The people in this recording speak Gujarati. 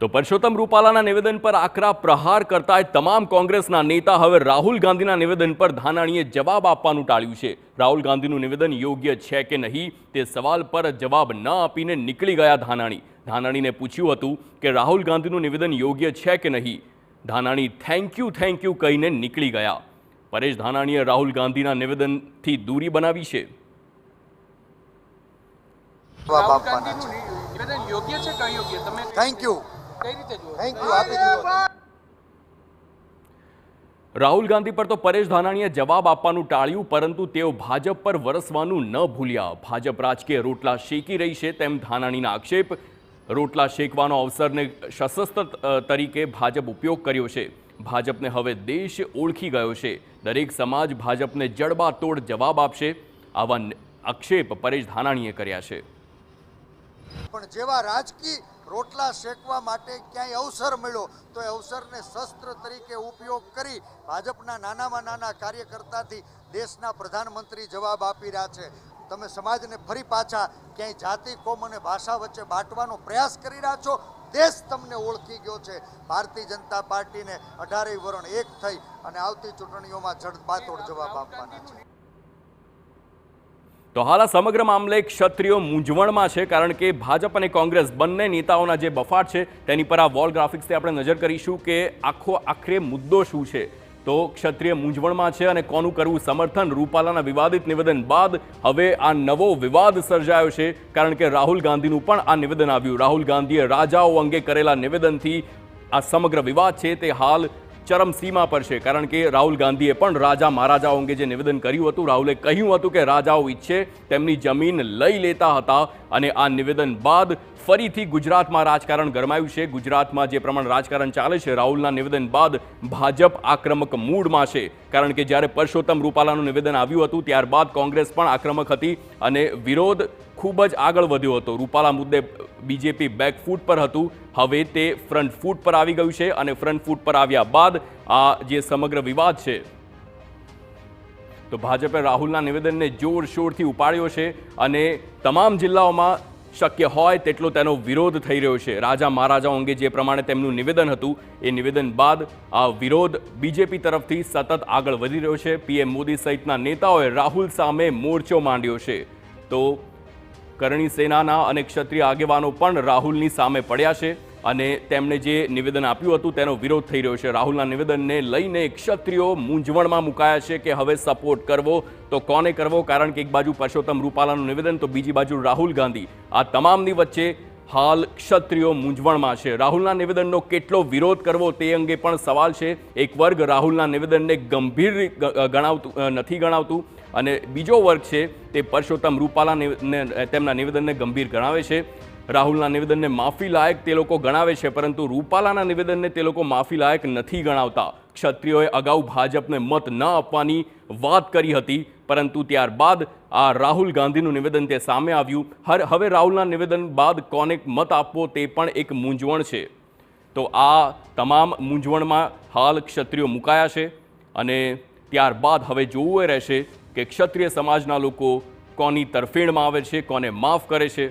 તો પરસોત્તમ રૂપાલાના નિવેદન પર આકરા પ્રહાર કરતા તમામ કોંગ્રેસના નેતા હવે રાહુલ ગાંધીના નિવેદન પર ધાનાણીએ જવાબ આપવાનું ટાળ્યું છે। રાહુલ ગાંધીનું નિવેદન યોગ્ય છે કે નહીં તે સવાલ પર જવાબ ન આપીને નીકળી ગયા ધાનાણી। ધાનાણીને પૂછ્યું હતું કે રાહુલ ગાંધીનું નિવેદન યોગ્ય છે કે નહીં। ધાનાણી થેન્ક યુ કહીને નીકળી ગયા। પરેશ ધાનાણીએ રાહુલ ગાંધીના નિવેદનથી દૂરી બનાવી છે। રાહુલ ગાંધી પર તો પરેશ ધાનાણીએ જવાબ આપવાનું ટાળ્યું, પરંતુ તેઓ ભાજપ પર વરસવાનું ન ભૂલ્યા। ભાજપ રાજકીય રોટલા શેકી રહી છે તેમ ધાનાણીના આક્ષેપ। રોટલા શેકવાનો અવસરને સશસ્ત્ર તરીકે ભાજપ ઉપયોગ કર્યો છે। ભાજપને હવે દેશ ઓળખી ગયો છે। દરેક સમાજ ભાજપને જડબાતોડ જવાબ આપશે। આવા આક્ષેપ પરેશ ધાનાણીએ કર્યા છે। પણ જેવા રાજકીય રોટલા શેકવા માટે ક્યાંય અવસર મળ્યો તો એ અવસરને શસ્ત્ર તરીકે ઉપયોગ કરી ભાજપના નાનામાં નાના કાર્યકર્તાથી દેશના પ્રધાનમંત્રી જવાબ આપી રહ્યા છે। તમે સમાજને ફરી પાછા ક્યાંય જાતિ, કોમ અને ભાષા વચ્ચે બાંટવાનો પ્રયાસ કરી રહ્યા છો। દેશ તમને ઓળખી ગયો છે। ભારતીય જનતા પાર્ટીને 18 વરણ એક થઈ અને આવતી ચૂંટણીઓમાં જડબાતોડ જવાબ આપવાના છે। તો હાલ આ સમગ્ર મામલે ક્ષત્રિયો મૂંઝવણમાં છે, કારણ કે ભાજપ અને કોંગ્રેસ બંને નેતાઓના જે બફાટ છે તેની પર આ વોલ ગ્રાફિક્સથી આપણે નજર કરીશું કે આખરે મુદ્દો શું છે। તો ક્ષત્રિય મૂંઝવણમાં છે અને કોનું કરવું સમર્થન। રૂપાલાના વિવાદિત નિવેદન બાદ હવે આ નવો વિવાદ સર્જાયો છે, કારણ કે રાહુલ ગાંધીનું પણ આ નિવેદન આવ્યું। રાહુલ ગાંધીએ રાજાઓ અંગે કરેલા નિવેદનથી આ સમગ્ર વિવાદ છે તે હાલ ચરમસીમા પર છે, કારણ કે રાહુલ ગાંધીએ પણ રાજા મહારાજાઓ અંગે જે નિવેદન કર્યું હતું, રાહુલે કહ્યું હતું કે રાજાઓ ઈચ્છે તેમની જમીન લઈ લેતા હતા। અને આ નિવેદન બાદ ફરીથી ગુજરાતમાં રાજકારણ ગરમાયું છે। ગુજરાતમાં જે પ્રમાણે રાજકારણ ચાલે છે, રાહુલના નિવેદન બાદ ભાજપ આક્રમક મૂડમાં છે, કારણ કે જ્યારે પરસોત્તમ રૂપાલાનું નિવેદન આવ્યું હતું ત્યારબાદ કોંગ્રેસ પણ આક્રમક હતી અને વિરોધ ખૂબ જ આગળ વધ્યો હતો। રૂપાલા મુદ્દે બીજેપી બેકફૂટ પર હતું, હવે તે ફ્રન્ટ ફૂટ પર આવી ગયું છે અને ફ્રન્ટ ફૂટ પર આવ્યા બાદ આ જે સમગ્ર વિવાદ છે તો ભાજપે રાહુલના નિવેદનને જોરશોરથી ઉપાડ્યો છે અને તમામ જિલ્લાઓમાં શક્ય હોય તેટલો તેનો વિરોધ થઈ રહ્યો છે। રાજા મહારાજાઓ અંગે જે પ્રમાણે તેમનું નિવેદન હતું એ નિવેદન બાદ આ વિરોધ બીજેપી તરફથી સતત આગળ વધી રહ્યો છે। પીએમ મોદી સહિતના નેતાઓએ રાહુલ સામે મોરચો માંડ્યો છે। તો કરણી સેનાના અને ક્ષત્રિય આગેવાનો પણ રાહુલની સામે પડ્યા છે અને તેમણે જે નિવેદન આપ્યું હતું તેનો વિરોધ થઈ રહ્યો છે। રાહુલના નિવેદનને લઈને ક્ષત્રિયો મૂંઝવણમાં મુકાયા છે કે હવે સપોર્ટ કરવો તો કોને કરવો, કારણ કે એક બાજુ પરસોત્તમ રૂપાલાનું નિવેદન તો બીજી બાજુ રાહુલ ગાંધી, આ તમામની વચ્ચે હાલ ક્ષત્રિયો મૂંઝવણમાં છે। રાહુલના નિવેદનનો કેટલો વિરોધ કરવો તે અંગે પણ સવાલ છે। એક વર્ગ રાહુલના નિવેદનને ગંભીર નથી ગણાવતું અને બીજો વર્ગ છે તે પરસોત્તમ રૂપાલા તેમના નિવેદનને ગંભીર ગણાવે છે। રાહુલના નિવેદનને માફી લાયક તે લોકો ગણાવે છે, પરંતુ રૂપાલાના નિવેદનને તે લોકો માફી લાયક નથી ગણાવતા। ક્ષત્રિયોએ અગાઉ ભાજપને મત ન આપવાની વાત કરી હતી, પરંતુ ત્યારબાદ આ રાહુલ ગાંધીનું નિવેદન તે સામે આવ્યું। હવે રાહુલના નિવેદન બાદ કોને મત આપવો તે પણ એક મૂંઝવણ છે। તો આ તમામ મૂંઝવણમાં હાલ ક્ષત્રિયો મુકાયા છે અને ત્યારબાદ હવે જોવું એ રહેશે કે ક્ષત્રિય સમાજના લોકો કોની તરફેણમાં આવે છે, કોને માફ કરે છે।